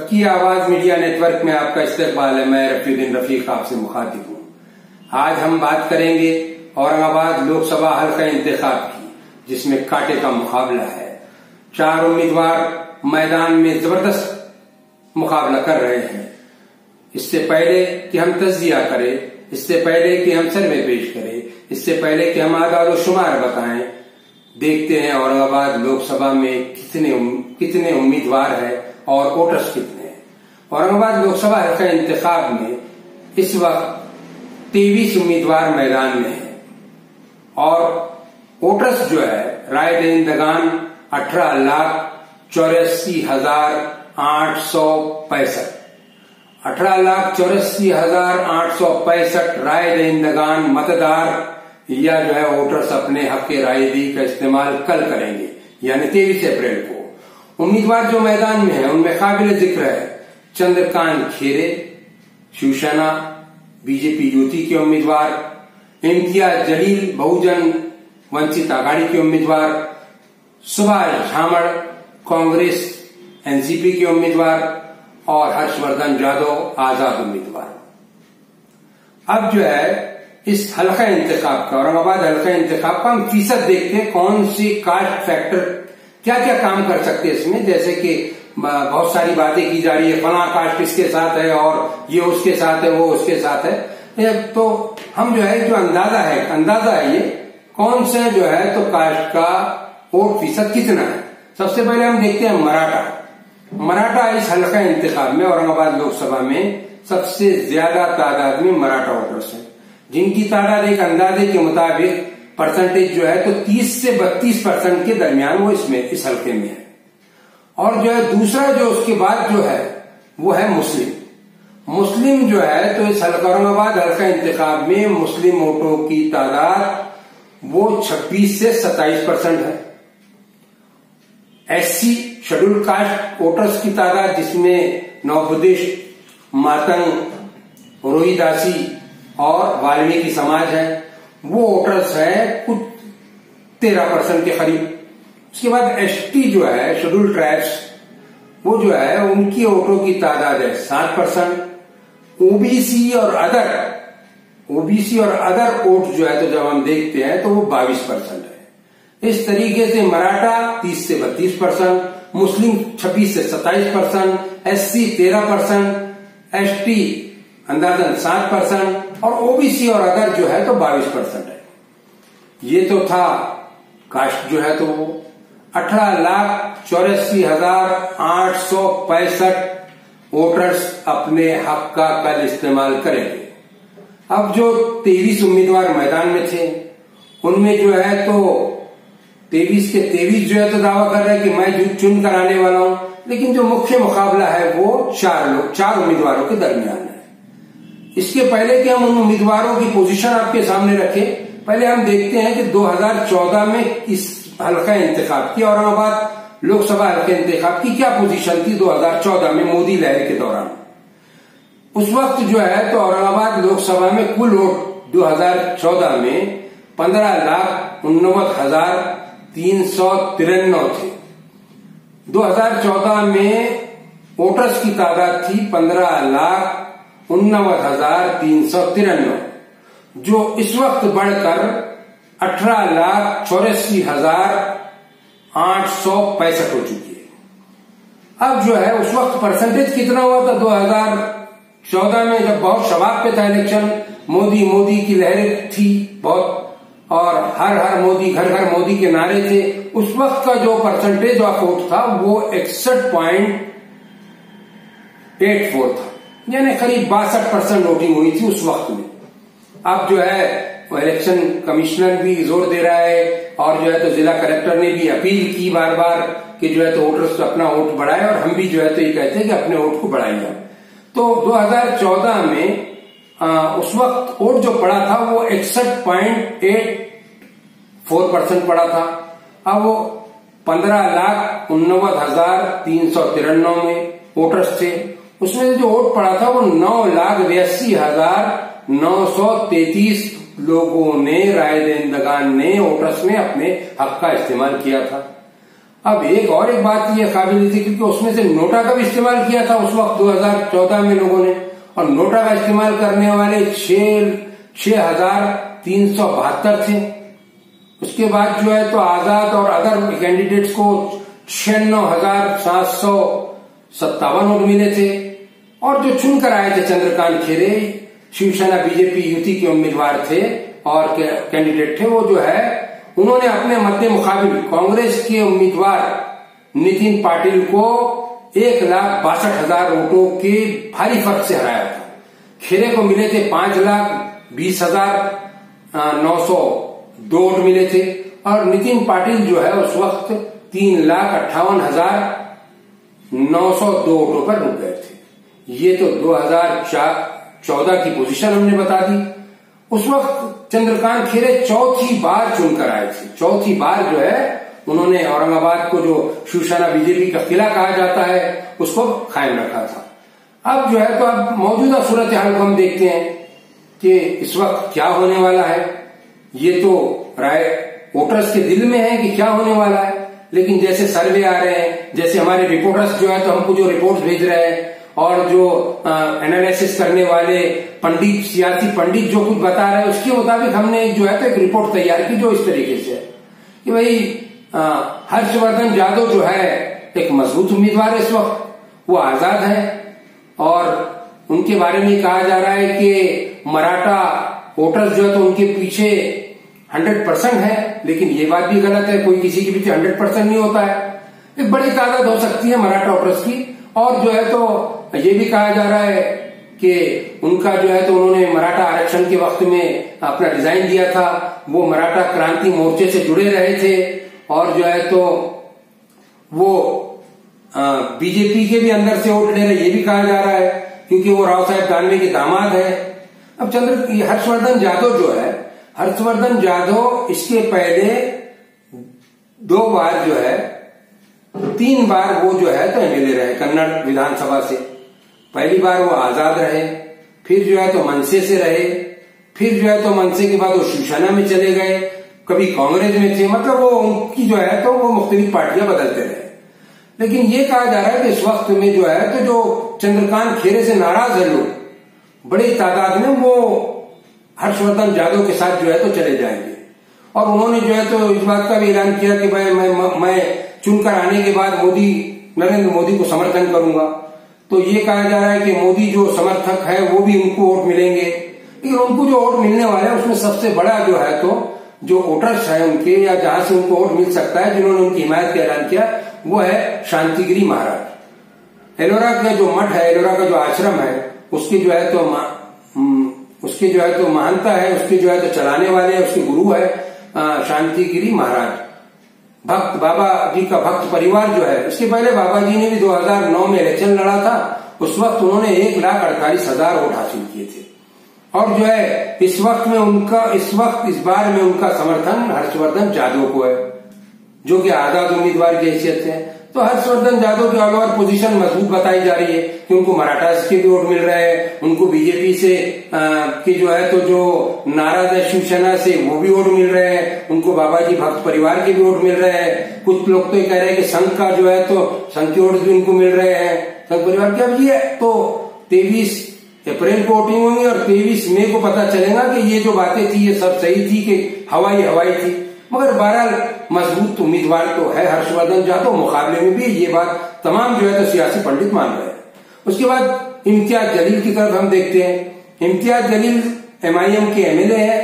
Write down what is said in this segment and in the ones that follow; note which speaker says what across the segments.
Speaker 1: सबकी आवाज media network में आपका इस्तकबाल है। मैं रफीउद्दीन रफीक आपसे मुखातिब हूँ। आज हम बात करेंगे औरंगाबाद लोकसभा हल्का इंतखाब की, जिसमें कांटे का मुकाबला है। 4 उम्मीदवार मैदान में जबरदस्त मुकाबला कर रहे हैं। इससे पहले कि हम तज्जिया करें, इससे पहले कि हम सर्वे पेश करें, इससे पहले कि हम आदाद शुमार बताएं, देखते हैं औरंगाबाद लोकसभा में कितने उम्मीदवार है और वोटर्स कितने हैं। औरंगाबाद लोकसभा हल्का इंतखाब में इस वक्त 23 उम्मीदवार मैदान में हैं और वोटर्स जो है राय दहिंदगान 18,84,865 18,84,865 राय दहिंदगान मतदार या जो है वोटर्स अपने हक के रायदही का इस्तेमाल कल करेंगे, यानी 23 अप्रैल को। उम्मीदवार जो मैदान में है उनमें काबिल जिक्र है चंद्रकांत खैरे शिवसेना बीजेपी युति के उम्मीदवार, इम्तियाज जलील बहुजन वंचित आघाड़ी के उम्मीदवार, सुभाष झामड़ कांग्रेस एनसीपी के उम्मीदवार और हर्षवर्धन जाधव आजाद उम्मीदवार। अब जो है इस हल्का इंतखाब का, औरंगाबाद हल्का इंतखाब का हम फीसद देखते हैं, कौन सी कास्ट फैक्टर क्या क्या काम कर सकते हैं इसमें। जैसे कि बहुत सारी बातें की जा रही है, फला कास्ट इसके साथ है और ये उसके साथ है, वो उसके साथ है। तो हम जो है जो अंदाजा है ये कौन से जो है तो कास्ट का वोट फीसद कितना है। सबसे पहले हम देखते हैं मराठा इस हल्का इंतखाब में औरंगाबाद लोकसभा में सबसे ज्यादा तादाद में मराठा वोटर्स हैं, जिनकी तादाद एक अंदाजे के मुताबिक परसेंटेज जो है तो 30 से 32% के दरमियान वो इस हल्के में है। और जो है दूसरा जो उसके बाद जो है वो है मुस्लिम जो है तो इस औरंगाबाद हल्का इंतखाब में मुस्लिम वोटों की तादाद वो 26 से 27% है। एससी शेड्यूल कास्ट वोटर्स की तादाद, जिसमें नवबुद्धिस्ट, मातंग, रोहिदासी और वाल्मीकि समाज है, वो वोटर्स है कुछ 13% के करीब। उसके बाद एसटी जो है शेड्यूल ट्राइब्स, वो जो है उनकी वोटों की तादाद है 7%। ओबीसी और अदर वोट जो है तो जब हम देखते हैं तो वो 22% है। इस तरीके से मराठा 30 से 32%, मुस्लिम 26 से 27%, एससी 13%, एसटी अंदाजन 7% और ओबीसी और अदर जो है तो 22% है। ये तो था कास्ट जो है तो 18,84,865 वोटर्स अपने हक का कल इस्तेमाल करेंगे। अब जो 23 उम्मीदवार मैदान में थे उनमें जो है तो 23 के 23 जो है तो दावा कर रहे हैं कि मैं चुन कर आने वाला हूं, लेकिन जो मुख्य मुकाबला है वो 4 उम्मीदवारों के दरमियान है। इसके पहले कि हम उन उम्मीदवारों की पोजीशन आपके सामने रखें, पहले हम देखते हैं कि 2014 में इस हल्का इंतखाब की, औरंगाबाद लोकसभा हल्का इंतखाब की क्या पोजीशन थी 2014 में मोदी लहर के दौरान। उस वक्त जो है तो औरंगाबाद लोकसभा में कुल वोट 2014 में 15,89,393 थे। 2014 में वोटर्स की तादाद थी 15,89,393, जो इस वक्त बढ़कर 18,84,865 हो चुकी है। अब जो है उस वक्त परसेंटेज कितना हुआ था 2014 में, जब बहुत शबाब पे था इलेक्शन, मोदी की लहरें थी बहुत और हर मोदी, घर घर मोदी के नारे थे। उस वक्त का जो परसेंटेज ऑफ वोट था वो 61.84 था, यानी करीब 62% वोटिंग हुई थी उस वक्त में। अब जो है इलेक्शन कमिश्नर भी जोर दे रहा है और जो है तो जिला कलेक्टर ने भी अपील की बार बार कि जो है तो वोटर्स अपना वोट बढ़ाए, और हम भी जो है तो ये कहते हैं कि अपने वोट को बढ़ाइए। तो 2014 में उस वक्त वोट जो पड़ा था वो 61.84% पड़ा था। अब वो 15,89,393 में वोटर्स थे। उसमें जो वोट पड़ा था वो 9,82,933 लोगों ने, राय दहिंदगान ने, वोटर्स ने अपने हक का इस्तेमाल किया था। अब एक बात ये काबिल थी क्योंकि उसमें से नोटा का भी इस्तेमाल किया था उस वक्त 2014 में लोगों ने, और नोटा का इस्तेमाल करने वाले 6,372 थे। उसके बाद जो है तो आजाद और अदर कैंडिडेट्स को 96,757 वोट मिले थे। और जो चुनकर आए थे चंद्रकांत खैरे, शिवसेना बीजेपी युति के उम्मीदवार थे और कैंडिडेट थे, वो जो है उन्होंने अपने मध्य मुकाबिल कांग्रेस के उम्मीदवार नितिन पाटिल को 1,62,000 वोटों के भारी फर्क से हराया था। खैरे को मिले थे 5,20,902 वोट मिले थे और नितिन पाटिल जो है उस वक्त 3,58,902 वोटों पर रुक गए थे। ये तो 2014 की पोजीशन हमने बता दी। उस वक्त चंद्रकांत खैरे चौथी बार चुनकर आए थे। चौथी बार जो है उन्होंने औरंगाबाद को जो शिवसेना बीजेपी का किला कहा जाता है उसको कायम रखा था। अब जो है तो अब मौजूदा सूरत हाल को हम देखते हैं कि इस वक्त क्या होने वाला है। ये तो राय वोटर्स के दिल में है कि क्या होने वाला है, लेकिन जैसे सर्वे आ रहे हैं, जैसे हमारे रिपोर्टर्स जो है तो हमको जो रिपोर्ट भेज रहे हैं और जो एनालिसिस करने वाले पंडित, सियासी पंडित जो कुछ बता रहे हैं उसके मुताबिक हमने जो है तो एक रिपोर्ट तैयार की जो इस तरीके से है कि भाई हर्षवर्धन यादव जो है एक मजबूत उम्मीदवार है इस वक्त, वो आजाद है और उनके बारे में कहा जा रहा है कि मराठा वोटर्स जो है तो उनके पीछे 100% है, लेकिन ये बात भी गलत है, कोई किसी के पीछे 100% नहीं होता है। एक बड़ी तादाद हो सकती है मराठा वोटर्स की। और जो है तो ये भी कहा जा रहा है कि उनका जो है तो उन्होंने मराठा आरक्षण के वक्त में अपना रिजाइन दिया था, वो मराठा क्रांति मोर्चे से जुड़े रहे थे और जो है तो वो बीजेपी के भी अंदर से वोट ले रहे, ये भी कहा जा रहा है क्योंकि वो राव साहेब दानवे के दामाद है। अब हर्षवर्धन यादव जो है, हर्षवर्धन यादव इसके पहले 2 बार जो है 3 बार वो जो है तो एमएलए रहे कन्नड़ विधानसभा से। पहली बार वो आजाद रहे, फिर जो है तो मनसे से रहे, फिर जो है तो मनसे के बाद वो शिवसेना में चले गए, कभी कांग्रेस में थे, मतलब वो उनकी जो है तो वो मुख्तलिफ पार्टियां बदलते रहे। लेकिन ये कहा जा रहा है कि इस वक्त में जो है तो जो चंद्रकांत खैरे से नाराज है लोग, बड़ी तादाद में वो हर्षवर्धन यादव के साथ जो है तो चले जाएंगे। और उन्होंने जो है तो इस बात का भी ऐलान किया कि भाई मैं चुनकर आने के बाद नरेंद्र मोदी को समर्थन करूंगा। तो ये कहा जा रहा है कि मोदी जो समर्थक है वो भी उनको वोट मिलेंगे, लेकिन उनको जो वोट मिलने वाले हैं उसमें सबसे बड़ा जो है तो जो वोटर्स है उनके, या जहां से उनको वोट मिल सकता है जिन्होंने उनकी हिमायत का ऐलान किया, वो है शांतिगिरी महाराज। एलोरा का जो मठ है, एलोरा का जो आश्रम है, उसकी जो है तो महानता है, उसके जो है तो चलाने वाले उसके गुरु है शांतिगिरी महाराज। भक्त बाबा जी का भक्त परिवार जो है, इसके पहले बाबा जी ने भी 2009 में इलेक्शन लड़ा था। उस वक्त उन्होंने 1,48,000 वोट हासिल किए थे और जो है इस बार में उनका समर्थन हर्षवर्धन यादव को है जो कि आजाद उम्मीदवार की हैसियत है। तो हर्षवर्धन यादव की ऑल ओवर पोजीशन मजबूत बताई जा रही है कि उनको मराठा के भी वोट मिल रहे हैं, उनको बीजेपी से की जो है तो जो नाराज है शिवसेना से वो भी वोट मिल रहे हैं, उनको बाबाजी भक्त परिवार के भी वोट मिल रहे हैं। कुछ लोग तो ये कह रहे हैं कि संघ का जो है तो संघ के वोट भी उनको मिल रहे हैं, संघ परिवार के। अब ये तो 23 अप्रैल को वोटिंग होंगी और 23 मई को पता चलेगा कि ये जो बातें थी ये सब सही थी कि हवाई थी। मगर बहरहाल मजबूत उम्मीदवार तो है हर्षवर्धन यादव, मुकाबले में भी ये बात तमाम जो है तो सियासी पंडित मान रहे हैं। उसके बाद इम्तियाज जलील की तरफ हम देखते हैं। इम्तियाज जलील MIM के MLA है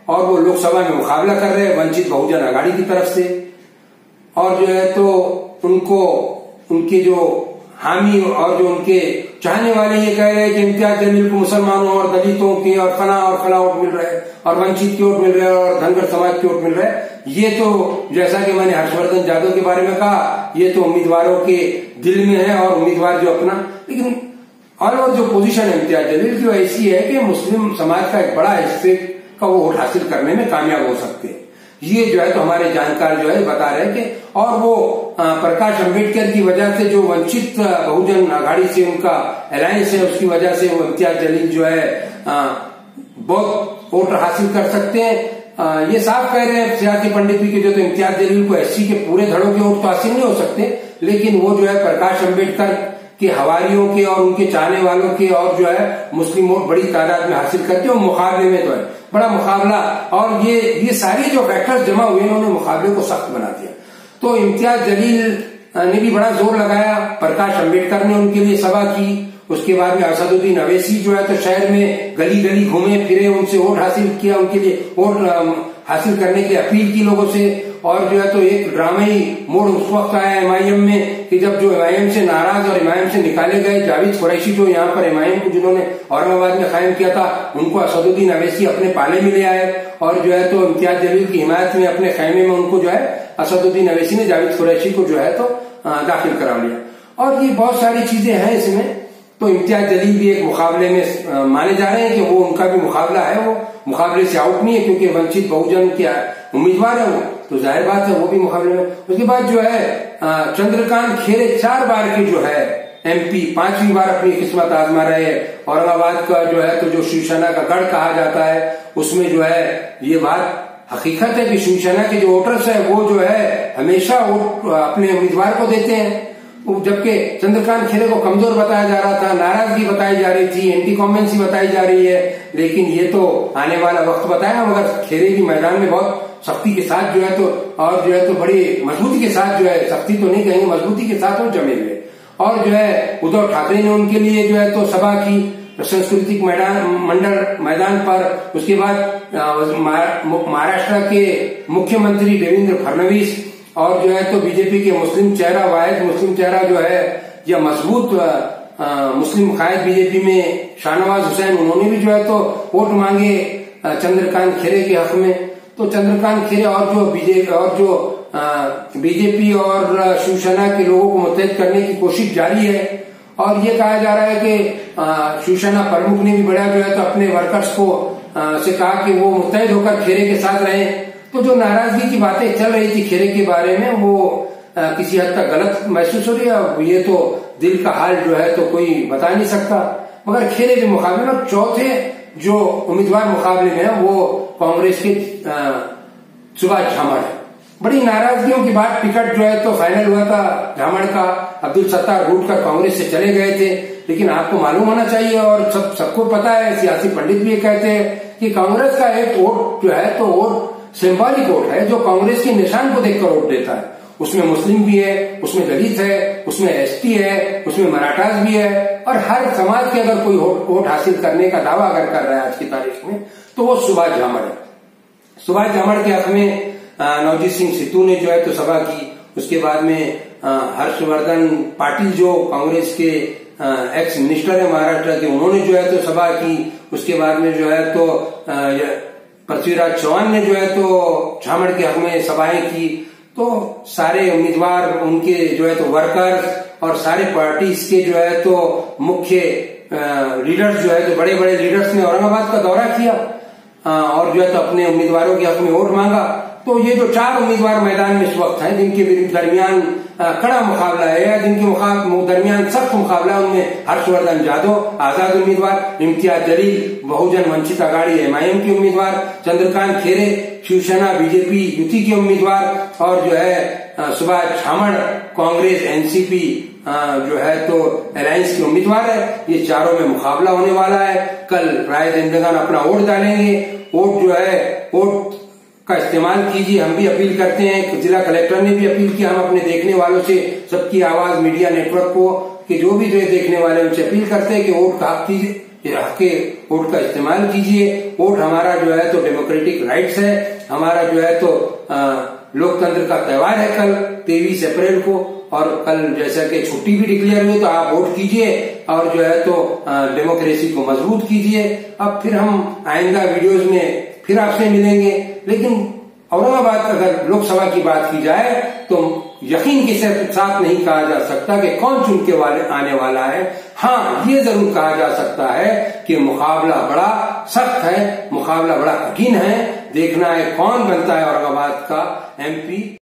Speaker 1: और वो लोकसभा में मुकाबला कर रहे हैं वंचित बहुजन आघाड़ी की तरफ से। और जो है तो उनको उनके जो हामी और जो उनके चाहने वाले ये कह रहे हैं कि इम्तियाज जलील को मुसलमानों और दलितों के और फला वोट मिल रहे हैं और वंचित के वोट मिल रहे हैं और धनगर समाज के वोट मिल रहे हैं। ये तो जैसा कि मैंने हर्षवर्धन यादव के बारे में कहा, ये तो उम्मीदवारों के दिल में है और उम्मीदवार जो अपना, लेकिन ऑल ओवर जो पोजीशन है इम्तियाज जलील की ऐसी है कि मुस्लिम समाज का एक बड़ा हिस्से का वो वोट हासिल करने में कामयाब हो सकते हैं। ये जो है तो हमारे जानकार जो है बता रहे हैं कि और वो प्रकाश अंबेडकर की वजह से जो वंचित बहुजन आघाड़ी से उनका अलायंस है उसकी वजह से वो इम्तियाज जलील जो है बहुत वोट हासिल कर सकते हैं। ये साफ कह रहे हैं सियासी पंडित भी कि जो तो इम्तियाज जलील को एससी के पूरे धड़ों के वोट तो हासिल नहीं हो सकते, लेकिन वो जो है प्रकाश अम्बेडकर के हवारियों के और उनके चाहने वालों के और जो है मुस्लिम वोट बड़ी तादाद में हासिल करते हैं। और मुकाबले में तो है बड़ा मुकाबला, और ये सारी जो फैक्टर्स जमा हुए उन्होंने मुकाबले को सख्त बना दिया। तो इम्तियाज जलील ने भी बड़ा जोर लगाया, प्रकाश अम्बेडकर ने उनके लिए सभा की, उसके बाद में असदुद्दीन अवैसी जो है तो शहर में गली गली घूमे फिरे, उनसे वोट हासिल किया, उनके लिए वोट हासिल करने की अपील की लोगों से। और जो है तो एक ड्रामाई मोड़ उस वक्त आया एमआईएम में कि जब जो एमआईएम से नाराज और एमआईएम से निकाले गए जावेद कुरैशी जो यहाँ पर एमआईएम को जिन्होंने औरंगाबाद में कायम किया था, उनको असदुद्दीन अवैसी अपने पाले में ले आए और जो है तो इम्तियाज जलील की हिमायत में अपने खैमे में उनको जो है असदुद्दीन अवैसी ने जावेद कुरैशी को जो है तो दाखिल करा लिया। और ये बहुत सारी चीजें हैं इसमें। तो इम्तियाज जलील भी एक मुकाबले में माने जा रहे हैं कि वो उनका भी मुकाबला है, वो मुकाबले से आउट नहीं है क्योंकि वंचित बहुजन के उम्मीदवार है वो, तो जाहिर बात है वो भी मुकाबले में। उसके बाद जो है चंद्रकांत खेरे 4 बार के जो है एमपी, 5वीं बार अपनी किस्मत आजमा रहे हैं। औरंगाबाद का जो है तो जो शिवसेना का गढ़ कहा जाता है उसमें जो है ये बात हकीकत है कि शिवसेना के जो वोटर्स है वो जो है हमेशा वोट अपने उम्मीदवार को देते हैं, जबकि चंद्रकांत खेरे को कमजोर बताया जा रहा था, नाराजगी बताई जा रही थी, एंटी कॉमेंसी बताई जा रही है। लेकिन ये तो आने वाला वक्त बताया, मगर खेरे भी मैदान में बहुत सख्ती के साथ जो है तो और जो है तो बड़ी मजबूती के साथ जो है, सख्ती तो नहीं कहेंगे, मजबूती के साथ वो जमे हुए। और जो है उद्धव ठाकरे ने उनके लिए जो है तो सभा की सांस्कृतिक मंडल मैदान पर। उसके बाद महाराष्ट्र के मुख्यमंत्री देवेंद्र फडणवीस और जो है तो बीजेपी के मुस्लिम चेहरा, वाहिद मुस्लिम चेहरा जो है या मजबूत मुस्लिम कायद बीजेपी में शाहनवाज हुसैन, उन्होंने भी जो है तो वोट मांगे चंद्रकांत खेरे के हक में। तो चंद्रकांत खेरे और जो बीजेपी और शिवसेना के लोगों को मुत्तहद करने की कोशिश जारी है। और ये कहा जा रहा है कि शिवसेना प्रमुख ने भी बड़ा जो है तो अपने वर्कर्स को से कहा कि वो मुत्तहद होकर खेरे के साथ रहें। तो जो नाराजगी की बातें चल रही थी खेरे के बारे में वो किसी हद तक गलत महसूस हो रही है। ये तो दिल का हाल जो है तो कोई बता नहीं सकता। मगर खेरे के मुकाबले में चौथे जो उम्मीदवार मुकाबले में है वो कांग्रेस के सुभाष झामड़ है। बड़ी नाराजगियों के बाद टिकट जो है तो फाइनल हुआ था झामड़ का। अब्दुल सत्तार रूट कर कांग्रेस से चले गए थे, लेकिन आपको मालूम होना चाहिए और सबको पता है, सियासी पंडित भी कहते हैं कि कांग्रेस का एक वोट जो है तो वोट सिंबॉलिक वोट है, जो कांग्रेस के निशान को देखकर वोट देता है। उसमें मुस्लिम भी है, उसमें दलित है, उसमें एसटी है, उसमें मराठास भी है, और हर समाज के अगर कोई वोट हासिल करने का दावा अगर कर रहा है आज की तारीख में तो वो सुभाष झामड़ है। सुभाष झामड़ के हक में नवजीत सिंह सिद्धू ने जो है तो सभा की। उसके बाद में हर्षवर्धन पाटिल जो कांग्रेस के एक्स मिनिस्टर है महाराष्ट्र के, उन्होंने जो है तो सभा की। उसके बाद में जो है तो पृथ्वीराज चौहान ने जो है तो झामड़ के हक में सभाएं की। तो सारे उम्मीदवार, उनके जो है तो वर्कर्स और सारे पार्टीज के जो है तो मुख्य लीडर्स जो है तो बड़े बड़े लीडर्स ने औरंगाबाद का दौरा किया और जो है तो अपने उम्मीदवारों के हक में वोट मांगा। तो ये जो 4 उम्मीदवार मैदान में इस वक्त हैं, जिनके दरमियान कड़ा मुकाबला है या जिनके दरमियान सख्त मुकाबला है, उनमें हर्षवर्धन जादव आजाद उम्मीदवार, इम्तियाज जलील बहुजन वंचित आघाड़ी एमआईएम के उम्मीदवार, चंद्रकांत खेरे शिवसेना बीजेपी युति के उम्मीदवार, और जो है सुभाष झामड़ कांग्रेस एनसीपी जो है तो अलायंस के उम्मीदवार है। ये चारों में मुकाबला होने वाला है। कल राय दहिंदगान अपना वोट डालेंगे। वोट जो है वोट का इस्तेमाल कीजिए, हम भी अपील करते हैं। जिला कलेक्टर ने भी अपील किया, हम अपने देखने वालों से, सबकी आवाज मीडिया नेटवर्क को, कि जो भी जो देखने वाले उनसे अपील करते हैं कि वोट का हक कीजिए, हक वोट का इस्तेमाल कीजिए। वोट हमारा जो है तो डेमोक्रेटिक राइट्स है, हमारा जो है तो लोकतंत्र का त्योहार है कल 23 अप्रैल को। और कल जैसा कि छुट्टी भी डिक्लेयर हुई तो आप वोट कीजिए और जो है तो डेमोक्रेसी को मजबूत कीजिए। अब फिर हम आइंदा वीडियोज में फिर आपसे मिलेंगे। लेकिन औरंगाबाद अगर लोकसभा की बात की जाए तो यकीन के साथ नहीं कहा जा सकता कि कौन चुन के आने वाला है। हाँ, ये जरूर कहा जा सकता है कि मुकाबला बड़ा सख्त है, मुकाबला बड़ा कठिन है। देखना है कौन बनता है औरंगाबाद का एमपी।